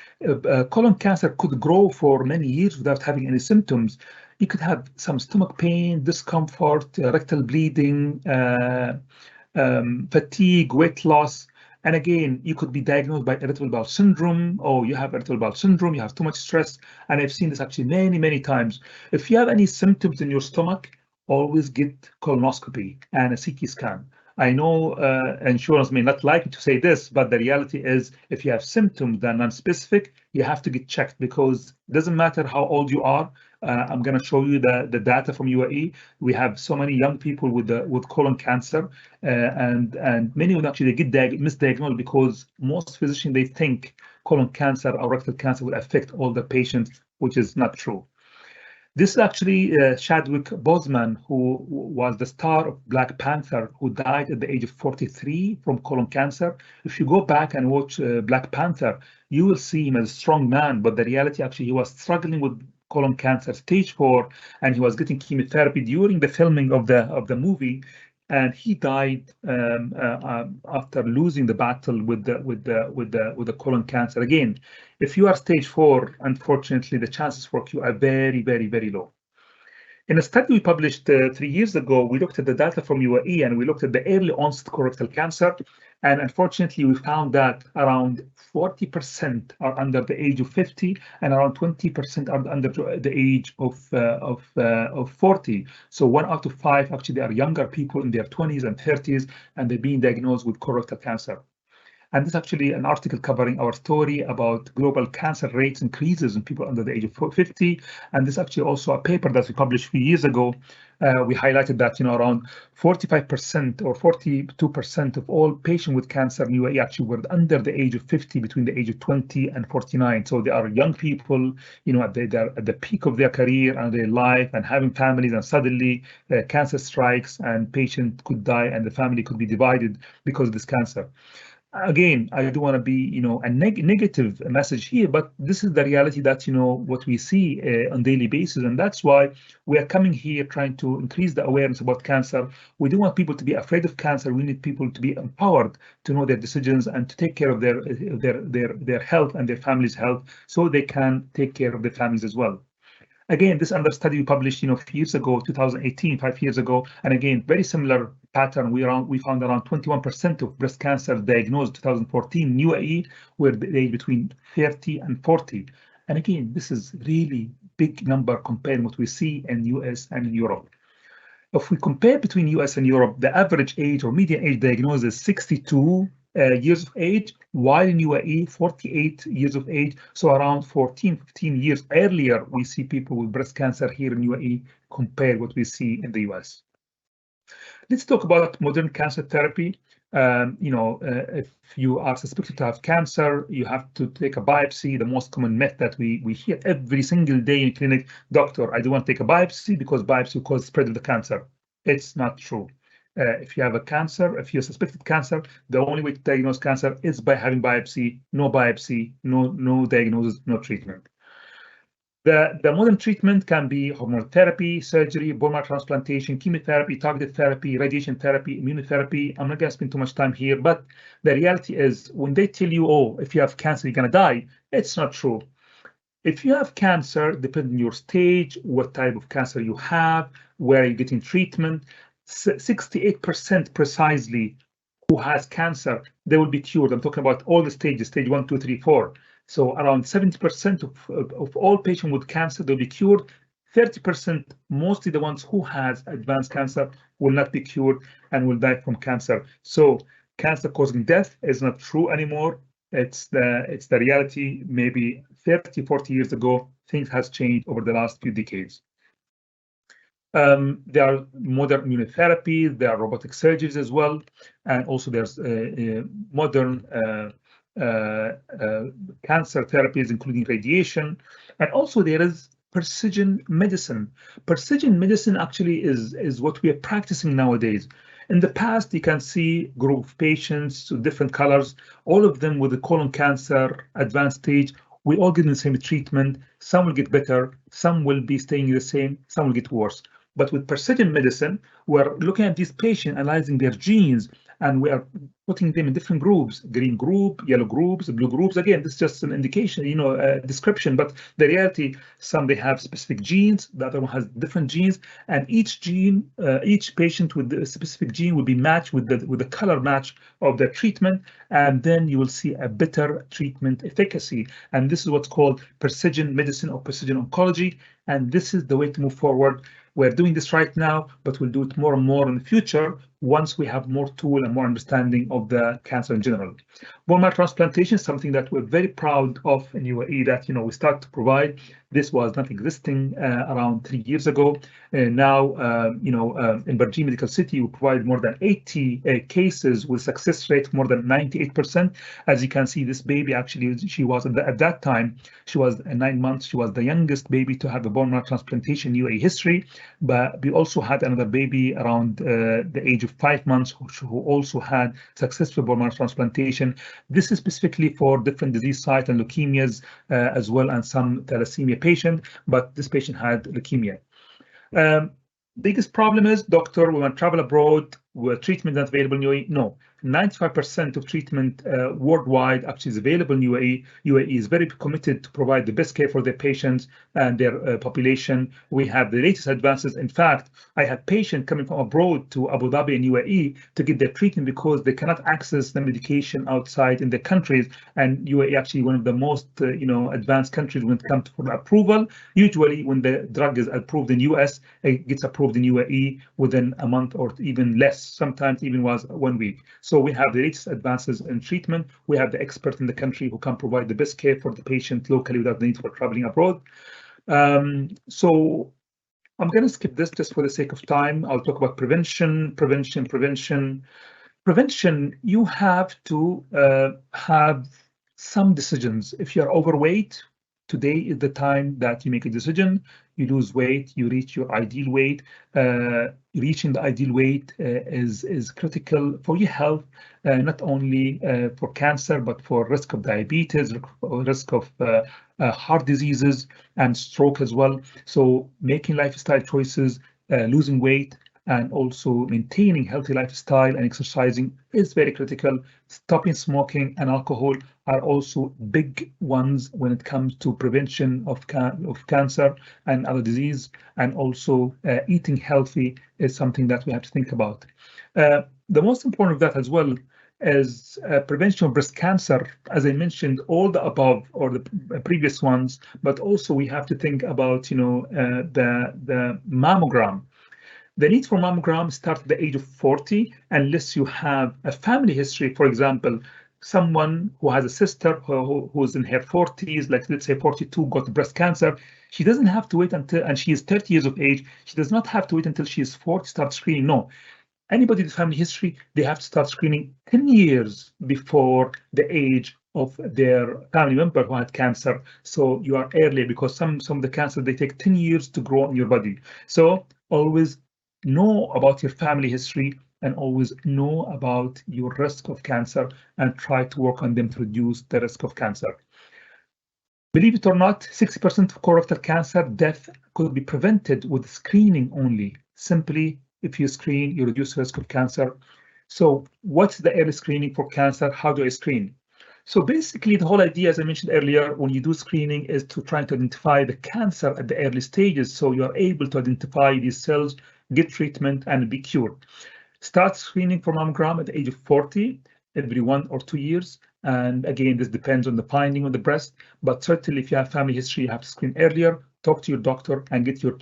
Colon cancer could grow for many years without having any symptoms. You could have some stomach pain, discomfort, rectal bleeding, fatigue, weight loss. And again, you could be diagnosed by irritable bowel syndrome, or you have irritable bowel syndrome, you have too much stress. And I've seen this actually many, many times. If you have any symptoms in your stomach, always get colonoscopy and a CT scan. I know insurance may not like to say this, but the reality is if you have symptoms that are non-specific, you have to get checked, because it doesn't matter how old you are. I'm going to show you the data from UAE. We have so many young people with colon cancer, and many of them actually get misdiagnosed, because most physicians, they think colon cancer or rectal cancer will affect all the patients, which is not true. This is actually Chadwick Boseman, who was the star of Black Panther, who died at the age of 43 from colon cancer. If you go back and watch Black Panther, you will see him as a strong man, but the reality, actually, he was struggling with colon cancer stage 4, and he was getting chemotherapy during the filming of the movie, and he died after losing the battle with the colon cancer. Again, if you are stage 4, unfortunately, the chances for cure are very, very, very low. In a study we published 3 years ago, we looked at the data from UAE, and we looked at the early onset colorectal cancer. And unfortunately, we found that around 40% are under the age of 50, and around 20% are under the age of 40. So 1 out of 5 actually, they are younger people in their 20s and 30s, and they're being diagnosed with colorectal cancer. And this is actually an article covering our story about global cancer rates increases in people under the age of 50. And this is actually also a paper that we published a few years ago. We highlighted that around 45% or 42% of all patients with cancer in UAE actually were under the age of 50, between the age of 20 and 49. So they are young people, at the peak of their career and their life and having families, and suddenly cancer strikes and patient could die and the family could be divided because of this cancer. Again, I don't want to be, a negative message here, but this is the reality that, what we see on daily basis. And that's why we are coming here trying to increase the awareness about cancer. We don't want people to be afraid of cancer. We need people to be empowered to know their decisions and to take care of their health and their family's health, so they can take care of their families as well. Again, this other study we published, a few years ago, 2018, 5 years ago, and again, very similar pattern. We found around 21% of breast cancer diagnosed 2014 in UAE were aged between 30 and 40. And again, this is really big number compared to what we see in US and in Europe. If we compare between US and Europe, the average age or median age diagnosed is 62 years of age, while in UAE 48 years of age. So around 14, 15 years earlier, we see people with breast cancer here in UAE compared what we see in the US. Let's talk about modern cancer therapy. If you are suspected to have cancer, you have to take a biopsy. The most common myth that we hear every single day in clinic: doctor, I don't want to take a biopsy because biopsy causes spread of the cancer. It's not true. If you have a cancer, if you're suspected cancer, the only way to diagnose cancer is by having biopsy, no diagnosis, no treatment. The modern treatment can be hormone therapy, surgery, bone marrow transplantation, chemotherapy, targeted therapy, radiation therapy, immunotherapy. I'm not going to spend too much time here, but the reality is when they tell you, oh, if you have cancer, you're going to die, it's not true. If you have cancer, depending on your stage, what type of cancer you have, where you're getting treatment, 68% precisely who has cancer, they will be cured. I'm talking about all the stages, stage 1, 2, 3, 4. So around 70% of all patients with cancer, they'll be cured. 30%, mostly the ones who has advanced cancer, will not be cured and will die from cancer. So cancer causing death is not true anymore. It's the reality. Maybe 30, 40 years ago, things has changed over the last few decades. There are modern immunotherapy, there are robotic surgeries as well, and also there's modern cancer therapies, including radiation, and also there is precision medicine. Precision medicine actually is what we are practicing nowadays. In the past, you can see group of patients with different colors, all of them with the colon cancer advanced stage. We all get the same treatment. Some will get better, some will be staying the same, some will get worse. But with precision medicine, we're looking at these patients, analyzing their genes, and we are putting them in different groups: green group, yellow groups, blue groups. Again, this is just an indication, description, but the reality, some they have specific genes, the other one has different genes, and each gene, each patient with the specific gene will be matched with the color match of their treatment, and then you will see a better treatment efficacy. And this is what's called precision medicine or precision oncology, and this is the way to move forward. We're doing this right now, but we'll do it more and more in the future once we have more tool and more understanding of the cancer in general. Bone marrow transplantation is something that we're very proud of in UAE, that we start to provide. This was not existing around 3 years ago. Now, in Burjeel Medical City, we provide more than 80 cases with success rate more than 98%. As you can see, this baby actually, she was at that time, she was 9 months. She was the youngest baby to have a bone marrow transplantation in UAE history. But we also had another baby around the age of 5 months who also had successful bone marrow transplantation. This is specifically for different disease sites and leukemias as well, and some thalassemia patient, but this patient had leukemia. Biggest problem is, doctor, we want to travel abroad, with treatment not available in UAE? No. 95% of treatment worldwide actually is available in UAE. UAE is very committed to provide the best care for their patients and their population. We have the latest advances. In fact, I have patients coming from abroad to Abu Dhabi and UAE to get their treatment because they cannot access the medication outside in their countries. And UAE actually one of the most advanced countries when it comes to approval. Usually when the drug is approved in US, it gets approved in UAE within a month or even less. Sometimes even was 1 week. So we have the latest advances in treatment. We have the expert in the country who can provide the best care for the patient locally without the need for traveling abroad. So I'm going to skip this just for the sake of time. I'll talk about prevention. Prevention, you have to have some decisions. If you're overweight, today is the time that you make a decision. You lose weight, you reach your ideal weight. Reaching the ideal weight is critical for your health, not only for cancer, but for risk of diabetes, risk of heart diseases and stroke as well. So making lifestyle choices, losing weight, and also maintaining healthy lifestyle and exercising is very critical. Stopping smoking and alcohol are also big ones when it comes to prevention of cancer and other disease. And also eating healthy is something that we have to think about. The most important of that as well is prevention of breast cancer. As I mentioned, all the above or the previous ones, but also we have to think about the mammogram. The need for mammogram starts at the age of 40, unless you have a family history. For example, someone who has a sister who's in her 40s, like let's say 42, got breast cancer. She doesn't have to wait until, and she is 30 years of age, she does not have to wait until she is 40 to start screening. No. Anybody with family history, they have to start screening 10 years before the age of their family member who had cancer. So you are early, because some of the cancer, they take 10 years to grow in your body. So always know about your family history and always know about your risk of cancer and try to work on them to reduce the risk of cancer. Believe it or not, 60% of colorectal cancer death could be prevented with screening only. Simply, if you screen, you reduce the risk of cancer. So what's the early screening for cancer? How do I screen? So basically, the whole idea, as I mentioned earlier, when you do screening, is to try to identify the cancer at the early stages, so you are able to identify these cells, get treatment, and be cured. Start screening for mammogram at the age of 40, every 1 or 2 years. And again, this depends on the finding of the breast, but certainly if you have family history, you have to screen earlier. Talk to your doctor and get your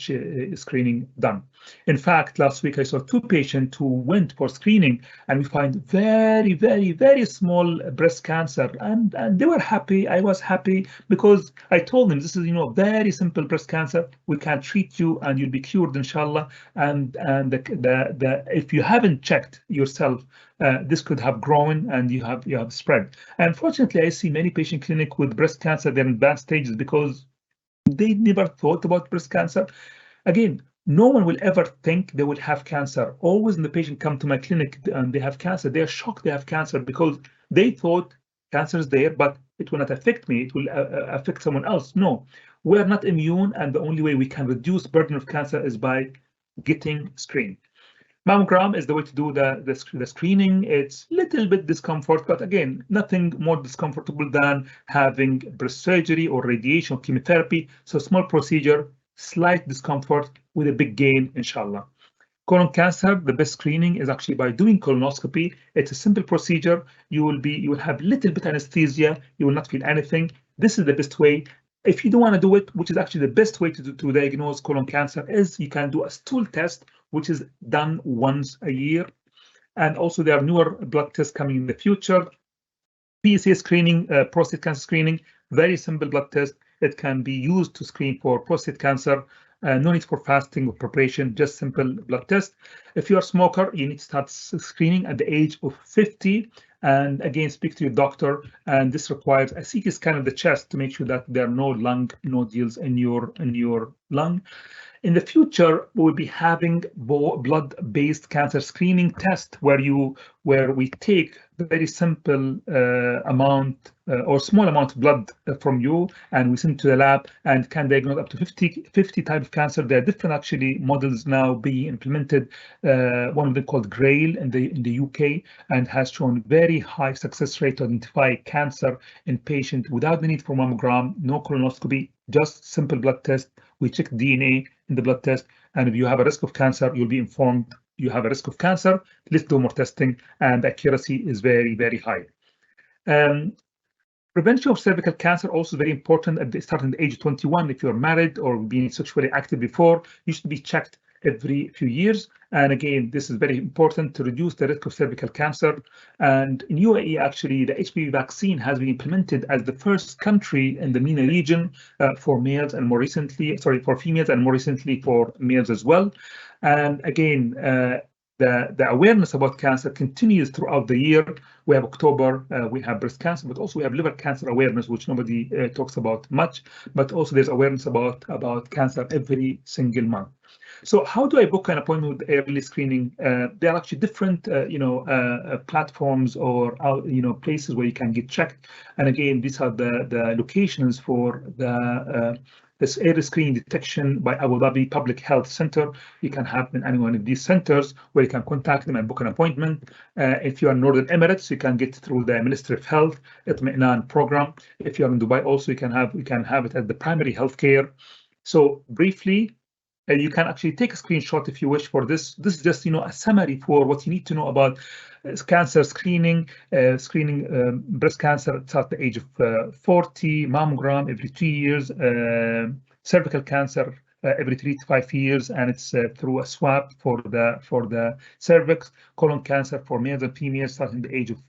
screening done. In fact, last week I saw 2 patients who went for screening, and we find very, very, very small breast cancer, and they were happy. I was happy because I told them this is very simple breast cancer. We can treat you and you'll be cured, inshallah. And if you haven't checked yourself, this could have grown and you have spread. Unfortunately, I see many patients clinic with breast cancer. They're in advanced stages because they never thought about breast cancer. Again, no one will ever think they will have cancer. Always when the patient come to my clinic and they have cancer, they are shocked they have cancer because they thought cancer is there, but it will not affect me. It will affect someone else. No, we are not immune, and the only way we can reduce burden of cancer is by getting screened. Mammogram is the way to do the screening. It's a little bit discomfort, but again, nothing more discomfortable than having breast surgery or radiation or chemotherapy. So small procedure, slight discomfort with a big gain, inshallah. Colon cancer, the best screening is actually by doing colonoscopy. It's a simple procedure. You will have little bit anesthesia. You will not feel anything. This is the best way. If you don't want to do it, which is actually the best way to diagnose colon cancer, is you can do a stool test, which is done once a year. And also there are newer blood tests coming in the future. PSA screening, prostate cancer screening, very simple blood test. It can be used to screen for prostate cancer. No need for fasting or preparation, just simple blood test. If you're a smoker, you need to start screening at the age of 50. And again, speak to your doctor. And this requires a CT scan of the chest to make sure that there are no lung nodules in your lung. In the future, we'll be having blood-based cancer screening test where we take a very simple amount or small amount of blood from you, and we send it to the lab and can diagnose up to 50 types of cancer. There are different actually models now being implemented. One of them called GRAIL in the UK, and has shown very high success rate to identify cancer in patients without the need for mammogram, no colonoscopy, just simple blood test. We check DNA in the blood test, and if you have a risk of cancer, you'll be informed you have a risk of cancer. Let's do more testing, and the accuracy is very, very high. Prevention of cervical cancer also very important at starting the age of 21. If you're married or being sexually active before, you should be checked every few years. And again, this is very important to reduce the risk of cervical cancer. And in UAE, actually, the HPV vaccine has been implemented as the first country in the MENA region for males, and more recently, for females, and more recently for males as well. And again, the awareness about cancer continues throughout the year. We have October, we have breast cancer, but also we have liver cancer awareness, which nobody talks about much, but also there's awareness about cancer every single month. So how do I book an appointment with early screening? There are actually different, platforms or, places where you can get checked. And again, these are the locations for this early screening detection by Abu Dhabi Public Health Center. You can have in any one of these centers where you can contact them and book an appointment. If you are in Northern Emirates, you can get through the Ministry of Health Itmi'nan program. If you're in Dubai, also you can have it at the primary healthcare. So briefly, you can actually take a screenshot if you wish for this. This is just a summary for what you need to know about cancer screening. Breast cancer at the age of 40, mammogram every 2 years, cervical cancer every 3 to 5 years, and it's through a swab for the cervix. Colon cancer for males and females starting the age of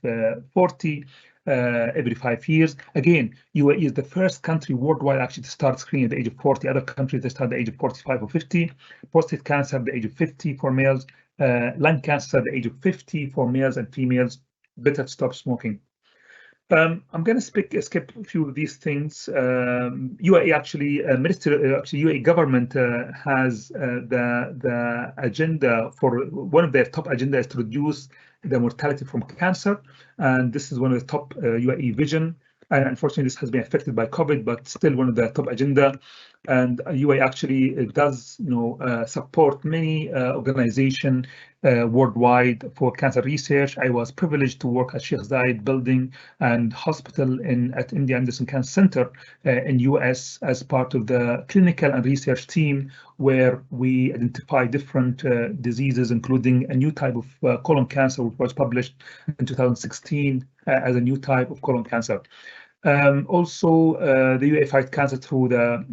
40. Every 5 years. Again, UAE is the first country worldwide actually to start screening at the age of 40. Other countries, they start at the age of 45 or 50. Prostate cancer at the age of 50 for males. Lung cancer at the age of 50 for males and females. Better to stop smoking. I'm going to skip a few of these things. UAE actually, UAE government has the agenda for one of their top agendas is to reduce the mortality from cancer, and this is one of the top UAE vision. And unfortunately, this has been affected by COVID, but still one of the top agenda. And UAE actually does, support many organizations worldwide for cancer research. I was privileged to work at Sheikh Zayed Building and Hospital at MD Anderson Cancer Center in US as part of the clinical and research team, where we identify different diseases, including a new type of colon cancer, which was published in 2016 as a new type of colon cancer. Also, the UAE fight cancer through the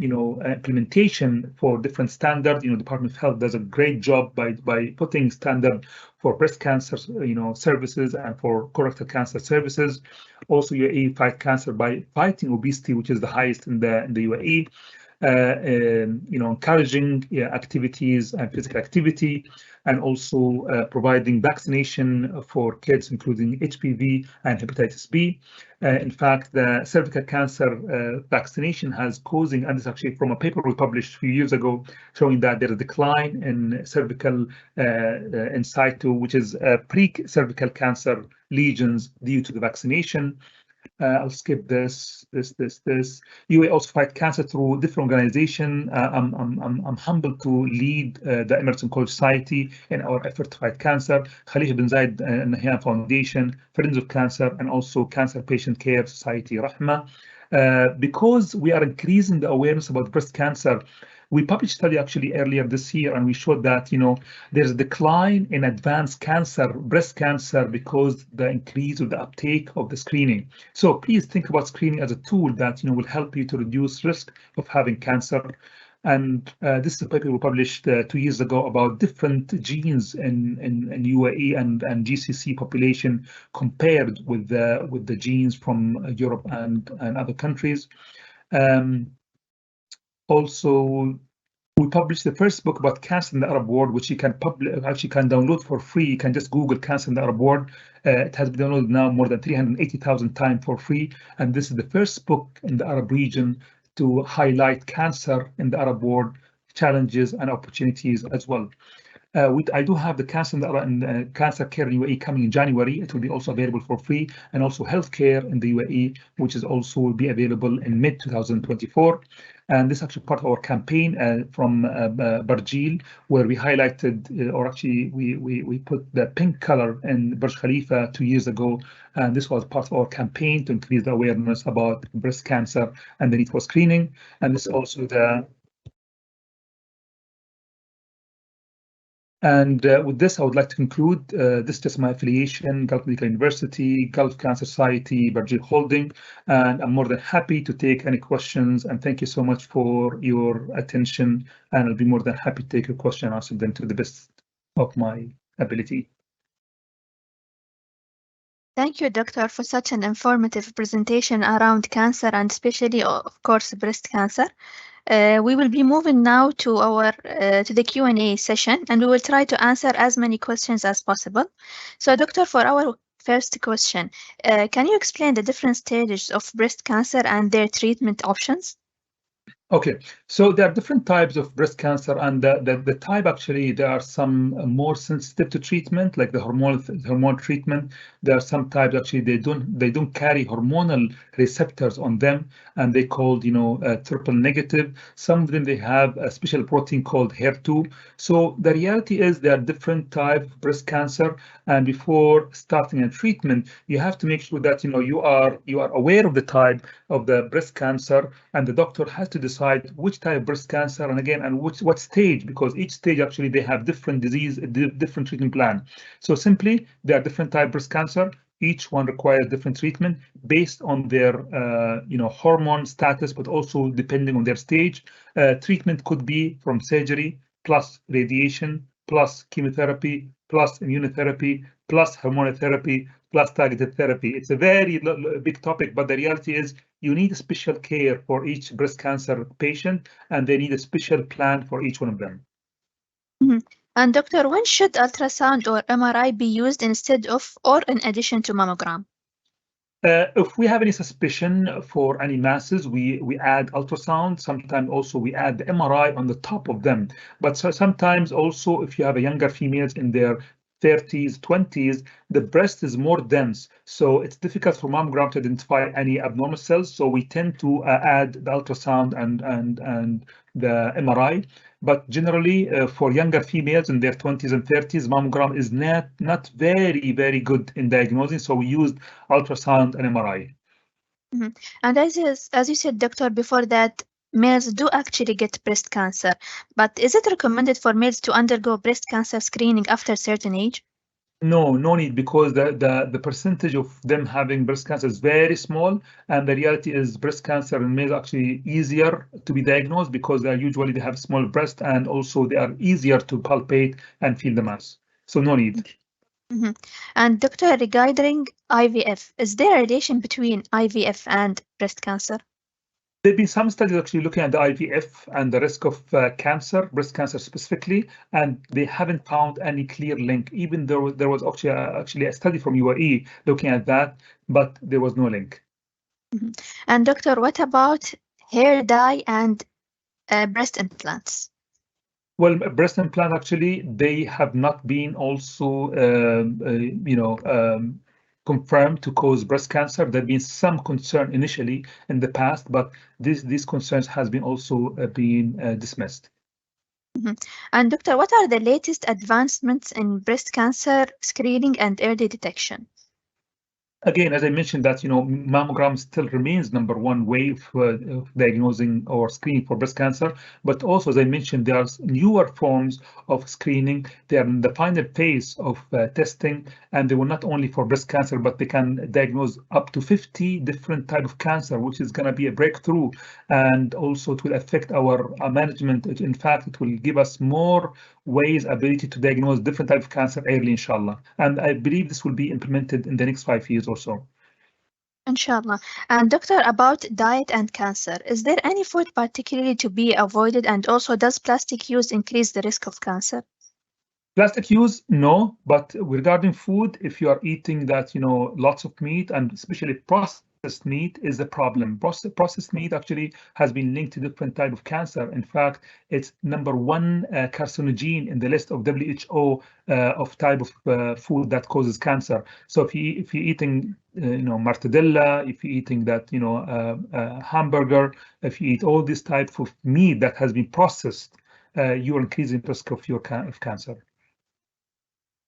implementation for different standards. Department of Health does a great job by putting standard for breast cancer services and for colorectal cancer services. Also, UAE fight cancer by fighting obesity, which is the highest in the UAE. Encouraging activities and physical activity, and also providing vaccination for kids, including HPV and hepatitis B. In fact, the cervical cancer vaccination has causing, and it's actually from a paper we published a few years ago, showing that there's a decline in cervical in situ, which is pre-cervical cancer lesions due to the vaccination. I'll skip this. UAE also fight cancer through different organizations. I'm humbled to lead the Emerson College Society in our effort to fight cancer. Khalifa bin Zayed Nahyan Foundation, Friends of Cancer, and also Cancer Patient Care Society, Rahma. Because we are increasing the awareness about breast cancer, we published a study actually earlier this year, and we showed that there's a decline in advanced cancer, breast cancer, because the increase of the uptake of the screening. So please think about screening as a tool that will help you to reduce risk of having cancer. And this is a paper we published 2 years ago about different genes in UAE and GCC population compared with the genes from Europe and other countries. Also, we published the first book about cancer in the Arab world, which you can download for free. You can just Google cancer in the Arab world. It has been downloaded now more than 380,000 times for free. And this is the first book in the Arab region to highlight cancer in the Arab world, challenges and opportunities as well. I do have the cancer cancer care in UAE coming in January. It will be also available for free, and also healthcare in the UAE, which is also will be available in mid 2024. And this is actually part of our campaign from Burjeel, where we highlighted, or actually we put the pink color in Burj Khalifa 2 years ago. And this was part of our campaign to increase the awareness about breast cancer and the need for screening. And this is also the And with this, I would like to conclude. This is just my affiliation, Gulf Medical University, Gulf Cancer Society, Burjeel Holdings, and I'm more than happy to take any questions. And thank you so much for your attention. And I'll be more than happy to take your question and answer them to the best of my ability. Thank you, Doctor, for such an informative presentation around cancer and especially, of course, breast cancer. We will be moving now to our to the Q&A session, and we will try to answer as many questions as possible. So, Doctor, for our first question, can you explain the different stages of breast cancer and their treatment options? Okay, so there are different types of breast cancer, and the type actually, there are some more sensitive to treatment, like the hormone treatment. There are some types actually they don't carry hormonal receptors on them, and they called triple negative. Some of them they have a special protein called HER2. So the reality is there are different types of breast cancer, and before starting a treatment, you have to make sure that you are aware of the type of the breast cancer, and the doctor has to decide which type of breast cancer, and again, and what stage, because each stage actually they have different disease, different treatment plan. So simply, there are different type of breast cancer. Each one requires different treatment based on their hormone status, but also depending on their stage. Treatment could be from surgery plus radiation plus chemotherapy plus immunotherapy plus hormonotherapy plus targeted therapy. It's a very big topic, but the reality is you need a special care for each breast cancer patient, and they need a special plan for each one of them. Mm-hmm. And Doctor, when should ultrasound or MRI be used instead of or in addition to mammogram? If we have any suspicion for any masses, we add ultrasound. Sometimes also we add the MRI on the top of them. But sometimes also if you have a younger females in their 30s, 20s, the breast is more dense. So it's difficult for mammogram to identify any abnormal cells. So we tend to add the ultrasound and the MRI. But generally, for younger females in their 20s and 30s, mammogram is not very, very good in diagnosing. So we used ultrasound and MRI. Mm-hmm. And as you said, Doctor, before that, males do actually get breast cancer. But is it recommended for males to undergo breast cancer screening after a certain age? No need, because the percentage of them having breast cancer is very small, and the reality is breast cancer in males actually easier to be diagnosed because they have small breast, and also they are easier to palpate and feel the mass. So no need. Mm-hmm. And Doctor, regarding IVF, is there a relation between IVF and breast cancer? There have been some studies actually looking at the IVF and the risk of cancer, breast cancer specifically, and they haven't found any clear link, even though there was actually a study from UAE looking at that, but there was no link. Mm-hmm. And Doctor, what about hair dye and breast implants? Well, breast implant actually, they have not been also, confirmed to cause breast cancer. There have been some concern initially in the past, but these concerns has been also been dismissed. And doctor, what are the latest advancements in breast cancer screening and early detection? Again, as I mentioned, that mammogram still remains #1 way of diagnosing or screening for breast cancer. But also, as I mentioned, there are newer forms of screening. They are in the final phase of testing, and they will not only for breast cancer, but they can diagnose up to 50 different types of cancer, which is going to be a breakthrough. And also, it will affect our management. In fact, it will give us more ways, ability to diagnose different types of cancer early, inshallah. And I believe this will be implemented in the next 5 years or so. Inshallah. And doctor, about diet and cancer, is there any food particularly to be avoided? And also, does plastic use increase the risk of cancer? Plastic use, no, but regarding food, if you are eating that, lots of meat and especially processed meat is the problem. Processed meat actually has been linked to different type of cancer. In fact, it's #1 carcinogen in the list of WHO of type of food that causes cancer. So if you're eating, mortadella, if you're eating that, hamburger, if you eat all this type of meat that has been processed, you're increasing risk of cancer.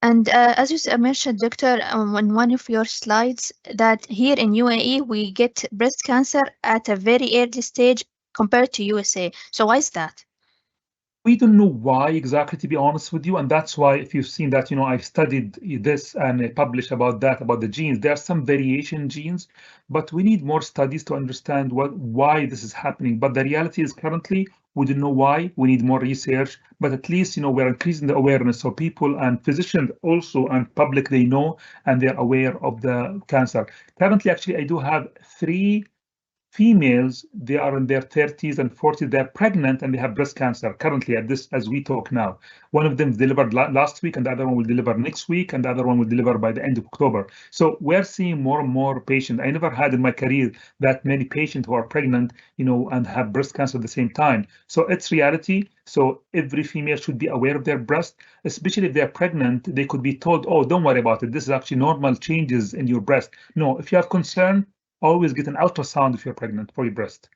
And as you mentioned, doctor, on one of your slides, that here in UAE, we get breast cancer at a very early stage compared to USA. So why is that? We don't know why exactly, to be honest with you, and that's why if you've seen that, I've studied this and I published about that, about the genes. There are some variation in genes, but we need more studies to understand why this is happening. But the reality is currently we don't know why. We need more research, but at least we're increasing the awareness so people and physicians also and public they know and they're aware of the cancer. Currently, actually, I do have 3 females. They are in their 30s and 40s. They're pregnant and they have breast cancer currently as we talk now. One of them delivered last week, and the other one will deliver next week, and the other one will deliver by the end of October. So we're seeing more and more patients. I never had in my career that many patients who are pregnant, and have breast cancer at the same time. So it's reality. So every female should be aware of their breast, especially if they're pregnant. They could be told, oh, don't worry about it. This is actually normal changes in your breast. No, if you have concern, always get an ultrasound if you're pregnant for your breast.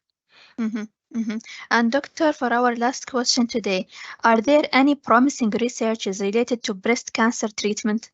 And doctor, for our last question today, are there any promising researches related to breast cancer treatment?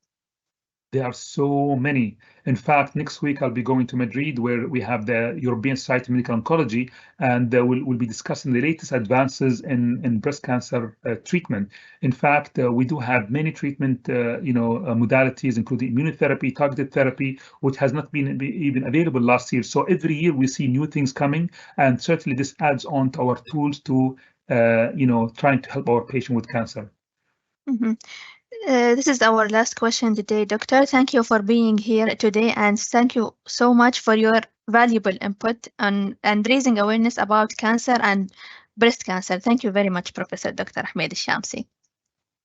There are so many. In fact, next week I'll be going to Madrid, where we have the European Society of Medical Oncology, and we'll be discussing the latest advances in breast cancer treatment. In fact, we do have many treatment, modalities, including immunotherapy, targeted therapy, which has not been even available last year. So every year we see new things coming, and certainly this adds on to our tools to, trying to help our patient with cancer. This is our last question today, doctor. Thank you for being here today, and thank you so much for your valuable input and raising awareness about cancer and breast cancer. Thank you very much, Professor Dr. Humaid Shamsi.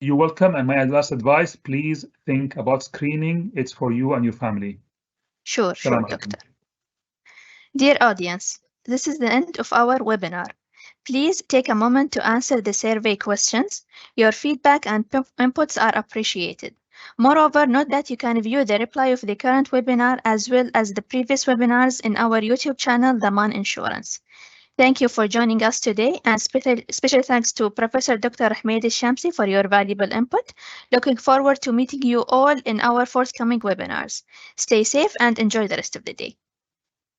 You're welcome. And my last advice, please think about screening. It's for you and your family. Sure, doctor. Dear audience, this is the end of our webinar. Please take a moment to answer the survey questions. Your feedback and inputs are appreciated. Moreover, note that you can view the replay of the current webinar as well as the previous webinars in our YouTube channel, Daman Insurance. Thank you for joining us today, and special thanks to Professor Dr. Humaid Shamsi for your valuable input. Looking forward to meeting you all in our forthcoming webinars. Stay safe and enjoy the rest of the day.